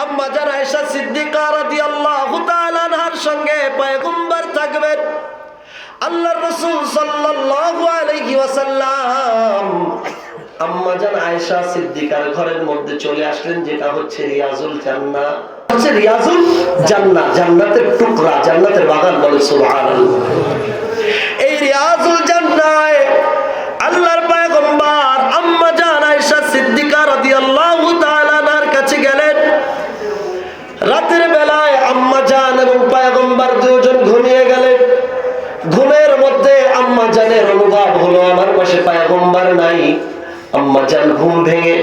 আম্মা জান আয়েশা সিদ্দিকা রাদিয়াল্লাহু তাআলা আনহার সঙ্গে পয়গম্বর থাকবেন। আল্লাহর রাসূল সাল্লাল্লাহু আলাইহি ওয়াসাল্লাম আম্মা জান আয়েশা সিদ্দিকার ঘরের মধ্যে চলে আসলেন, যেটা হচ্ছে রিয়াজুল জান্নাহ, হচ্ছে রিয়াজুল জান্নাহ, জান্নাতের টুকরা, জান্নাতের বাগান বলে সুবহানাল্লাহ। এই রিয়াজুল জান্নাহে আল্লাহর পয়গম্বর আম্মা জান আয়েশা সিদ্দিকা রাদিয়াল্লাহু তাআলা আনহার কাছে গেলেন। রাতের বেলায় আম্মা জান এবং পয়গম্বর দুজন ঘুমিয়ে গেলেন। ঘুমের মধ্যে আম্মা জানের অনুভব হলো আমার পাশে পয়গম্বর নাই। আম্মা জান ঘুম ভেঙে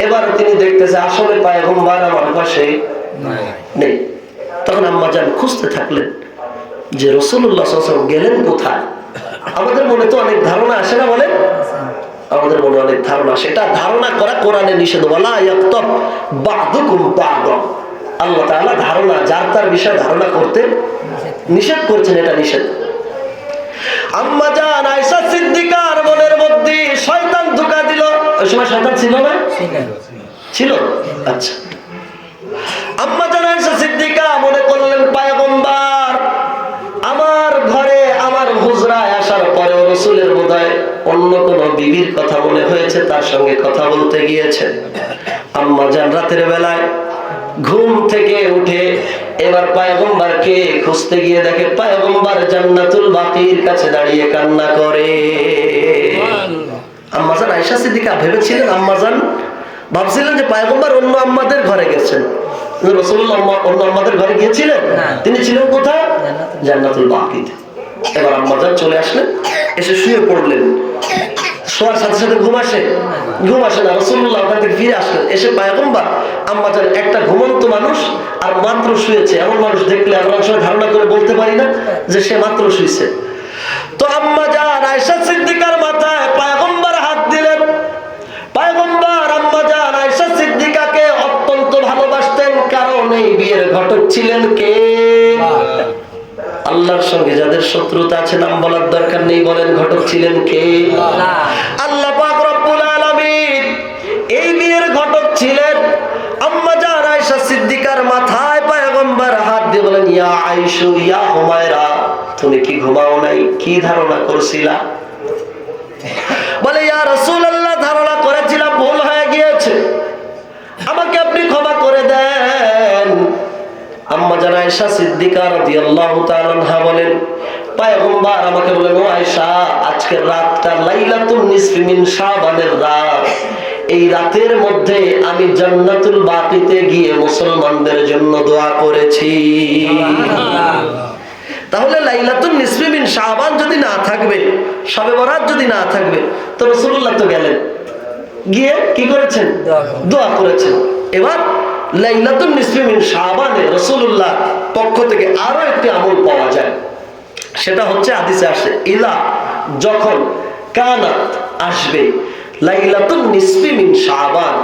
এবার তিনি দেখতেছে আসলে পয়গম্বর আমার পাশে নেই। তখন আম্মা জান খুঁজতে থাকলেন যে রাসূলুল্লাহ সাল্লাল্লাহু আলাইহি ওয়াসাল্লাম গেলেন কোথায়। আমাদের মনে তো অনেক ধারণা আসে না, বলেন? আমাদের মনে অনেক ধারণা, সেটা ধারণা করা কোরআনে নিষেধ। ওয়ালা ইয়াক্তাব বা'দুকুম বা'দা, আল্লাহ তাআলা ধারণা, যার তার বিষয়ে ধারণা করতে নিষেধ করছেন, এটা নিষেধ। আম্মা জান আয়েশা সিদ্দিকার মনের মধ্যে শয়তান ধোঁকা দিল। ওই সময় শয়তান ছিল না? ছিল। আচ্ছা, আম্মা জান আয়েশা সিদ্দিকা মনে করলেন পয়গম্বর আমার ঘরে, আমার হুজরায় আসার পরে রাসূলের বোধহয় অন্য কোন বিবির কথা মনে হয়েছে, তার সঙ্গে কথা বলতে গিয়েছেন। আম্মা জান রাতের বেলায় ঘুম থেকে উঠে এবার পয়গম্বরকে খুঁজতে গিয়ে দেখে পয়গম্বর জান্নাতুল বাকির কাছে দাঁড়িয়ে কান্না করে। আম্মা জান আয়েশা সিদ্দিকা ভেবেছিলেন, আম্মা জান ভাবছিলেন যে পয়গম্বর অন্য আম্মাদের ঘরে গেছেন। রাসূলুল্লাহ অন্য আম্মাদের ঘরে গিয়েছিলেন? তিনি ছিলেন কোথায়? জান্নাতুল বাকিতে। এবার আম্মা জান চলে আসলেন, এসে শুয়ে পড়লেন। শোয়ার সাথে সাথে ঘুম আসে? ঘুম আসে না। রাসূলুল্লাহ ওখান থেকে ফিরে আসলেন, এসে পয়গম্বর আম্মা জান একটা ঘুমন্ত মানুষ আর মাত্র শুয়েছে, এমন মানুষ দেখলে আমরা অনেক সময় ধারণা করে বলতে পারি না যে সে মাত্র শুয়েছে। তো আম্মা জান আয়েশা সিদ্দিকার মাথায় পয়গম্বর হাত দিলেন। পয়গম্বর আম্মা জান আয়েশা সিদ্দিকাকে অত্যন্ত ভালোবাসতেন, কারণ এই বিয়ের ঘটক ছিলেন কে? আল্লাহর সঙ্গে যাদের শত্রুতা আছে নাম বলার দরকার নেই, বলেন ঘটক ছিলেন কে? আল্লাহ পাক রব্বুল আলামিন এই বিয়ের ঘটক ছিলেন। আম্মা জান আয়েশা সিদ্দিকার মাথায় পয়গম্বর হাত দিয়ে বলেন, ইয়া আয়েশা ইয়া হুমায়রা, তুমি কি ঘুমাও নাই? কি ধারণা করছিলা? বলে, ইয়া রাসূলুল্লাহ, ধারণা করেছিলাম ভুল হয়ে গিয়েছে, আমাকে আপনি ক্ষমা করে দেন। আম্মা জান আয়েশা সিদ্দিকা রাদিয়াল্লাহু তাআলা আনহা বলেন, পয়গম্বর আমাকে বলেন, ও আয়েশা, আজকের রাতটা লাইলাতুন নিসফি মিন শাবানের রাত, এই রাতের মধ্যে আমি জান্নাতুল বাকিতে গিয়ে মুসলমানদের জন্য দোয়া করেছি। তাহলে লাইলাতুন নিসফি মিন শাবান যদি না থাকবে, শবে বরাত যদি না থাকবে, তো রাসূলুল্লাহ তো গেলেন, গিয়ে কি করেছেন? দোয়া করেছেন। এবার লাইলাতুন নিসফি মিন শাবানে রাসূলুল্লাহ পক্ষ থেকে আরো একটি আমল পাওয়া যায়, সেটা হচ্ছে হাদিসে আসে, ইলা যখন কানাত আসবে লাইলাতুন নিসফি মিন শাবান,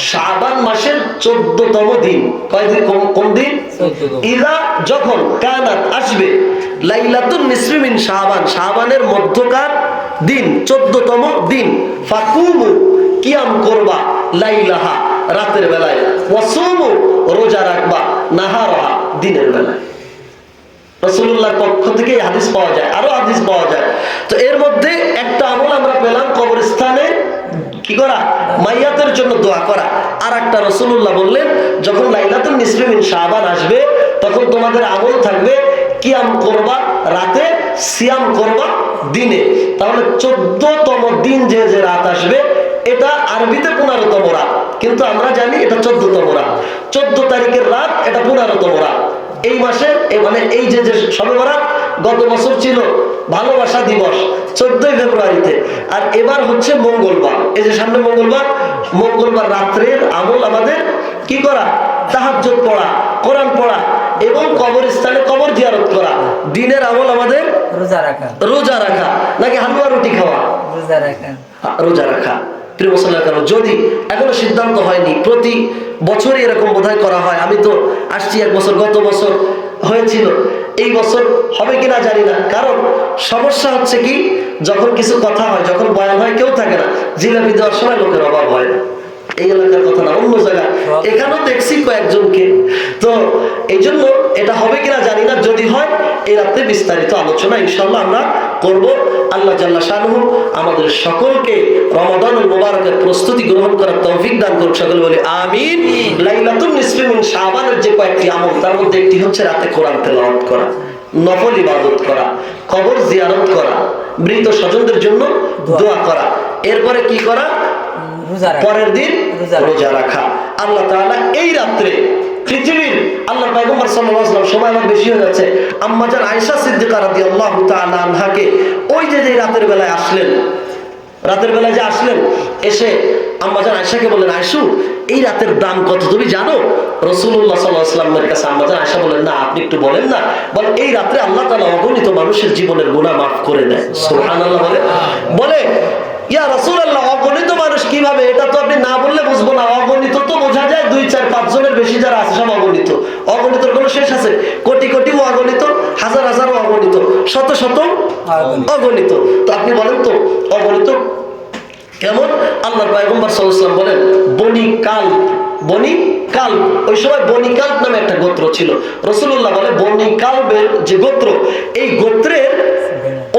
শাবান মাসের 14তম দিন। কয় দিন? কোন দিন? ইলা যখন কানাত আসবে লাইলাতুন নিসফি মিন শাবান, শাবানের মধ্যকার দিন 14তম দিন, ফাকুমু কিয়াম করবা লাইলাহা রাতের বেলায়, ওয়াসুমু রোজা রাখবা নাহারাহা দিনের বেলায়। রাসূলুল্লাহর পক্ষ থেকে এই হাদিস পাওয়া যায়, আরো হাদিস পাওয়া যায়। তো এর মধ্যে একটা আমল আমরা পেলাম, কবরস্থানে কি করা? মাইয়াতের জন্য দোয়া করা। আর একটা রাসূলুল্লাহ বললেন, যখন লাইলাতুন নিসফি মিন শাবান আসবে তখন তোমাদের আমল থাকবে কিয়াম করবা রাতে, সিয়াম করবা দিনে। তাহলে 14তম দিন যে রাত আসবে, এটা আরবিতে 15তম রাত, কিন্তু আমরা জানি এটা 14তম রাত। 14 তারিখের রাত এটা 15তম রাত। এই মাসের মানে এই যে শবে বরাত গত বছর ছিল ভালোবাসা দিবস 14ই ফেব্রুয়ারিতে, আর এবার হচ্ছে মঙ্গলবার। এই যে সামনে মঙ্গলবার, মঙ্গলবার রাত্রের আমল আমাদের কি করা? তাহাজ্জুদ পড়া, কোরআন পড়া এবং কবরস্থানে কবর জিয়ারত করা। দিনের আমল আমাদের রোজা রাখা। রোজা রাখা নাকি হালুয়া রুটি খাওয়া? রোজা রাখা। রোজা রাখা। প্রিয় মুসলমান, যদি এখনো সিদ্ধান্ত হয়নি, প্রতি বছরই এরকম বোধহয় করা হয়। আমি তো আসছি এক বছর, গত বছর হয়েছিল, এই বছর হবে কিনা জানি না। কারণ সমস্যা হচ্ছে কি, যখন কিছু কথা হয়, যখন বয়ান হয়, কেউ থাকে না, জিলাপি দেওয়ার সময় লোকের অভাব হয় না। এই এলাকার কথা না, অন্য জায়গা। এখানেও দেখছি কয়েকজনকে। তো এই জন্য এটা হবে কিনা জানি না, যদি হয় এই রাতে বিস্তারিত আলোচনা ইনশাআল্লাহ আমরা করব। আল্লাহ জাল্লা শানুহু আমাদের সকলকে রমাদানুল মুবারকের প্রস্তুতি গ্রহণ করার তৌফিক দান করুক, সকলে বলি আমিন। লাইলাতুন নিসফি মিন শাবানের যে কয়েকটি আমল, তার মধ্যে একটি হচ্ছে রাতে কোরআন তেলাওয়াত করা, নফল ইবাদত করা, কবর জিয়ারত করা, মৃত স্বজনদের জন্য দোয়া করা, এরপরে কি করা, পরের দিন রোজা রাখা। আল্লাহ তাআলা এই রাত্রে পৃথিবীর আল্লাহ পয়গম্বর সাল্লাল্লাহু আলাইহি ওয়াসাল্লাম, সময় আমার বেশি হয়ে যাচ্ছে, আম্মা জান আয়েশা সিদ্দিকা রাদিয়াল্লাহু তাআলা আনহাকে ওই যে রাতের বেলায় আসলেন, রাতের বেলায় যে আসলেন, এসে আম্মা জান আয়েশাকে বললেন, আয়েশু এই রাতের দাম কত তুমি জানো? রাসূলুল্লাহ সাল্লাল্লাহু আলাইহি ওয়াসাল্লামের কাছে আম্মা জান আয়েশা বললেন, না আপনি একটু বলেন না। বলেন এই রাতে আল্লাহ তাআলা অগণিত মানুষের জীবনের গুনাহ মাফ করে দেয়। সুবহানাল্লাহ। বলে ইয়া রাসূলুল্লাহ অগণিত মানুষ কিভাবে? এটা তো আপনি না বললে বুঝবো না। অগণিত তো বোঝা যায় 2-4-5 জনের বেশি যারা আছে সব অগণিত। অগণিতর কোনো শেষ আছে? কোটি কোটি অগণিত, হাজার হাজার অগণিত, শত শত অগণিত। তো আপনি বলেন তো অগণিত কেমন? আল্লাহর পয়গম্বর সাল্লাল্লাহু আলাইহি ওয়াসাল্লাম বলেন বনি কালব, বনি কালব, ওই সময় বনি কালব নামে একটা গোত্র ছিল। রাসূলুল্লাহ বলে বনি কালবের যে গোত্র, এই গোত্রের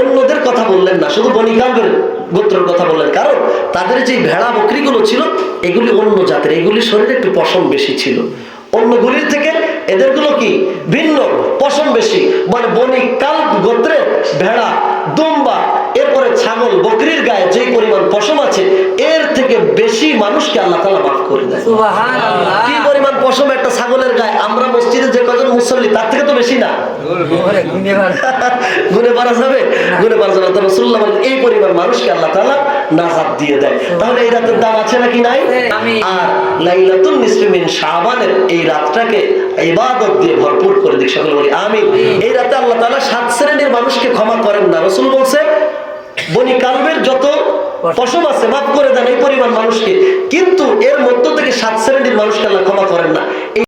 অন্যদের কথা বললেন না, শুধু বনি কালবের গোত্রের কথা বললেন। কারণ তাদের যে ভেড়া বকরিগুলো ছিল এগুলি অন্য জাতের, এগুলি শরীরে একটু পশম বেশি ছিল, অন্যগুলির থেকে এদেরগুলো কি ভিন্ন, পশম বেশি। মানে বনি কালব গোত্রের ভেড়া, দুম্বা, এরপরে ছাগল, বকরির গায়ে যে পরিমাণ পশম আছে এর থেকে বেশি মানুষকে আল্লাহ তাআলা মাফ করে দেয়। সুবহানাল্লাহ। কি পরিমাণ পশম একটা ছাগলের গায়ে? আমরা মসজিদে যে কজন মুসল্লি তার থেকে তো বেশি না, গুনে পারা যাবে? গুনে পারা যাবে। রাসূলুল্লাহ বলেন এই পরিমাণ মানুষকে আল্লাহ তাআলা নাজাত দিয়ে দেয়। তাহলে এই রাতের দাম আছে নাকি নাই? আর লাইলাতুন নিসফি মিন শাবানের এই রাতটাকে ইবাদত দিয়ে ভরপুর করে দিক, সকলে বলি আমিন। এই রাতে আল্লাহ তাআলা 7 শ্রেণীর মানুষকে ক্ষমা করেন না। রাসূল বলছে বনি কালবের যত পশম আছে মাফ করে দেন এই পরিমাণ মানুষকে, কিন্তু এর মধ্য থেকে 7 শ্রেণীর মানুষকে আল্লাহ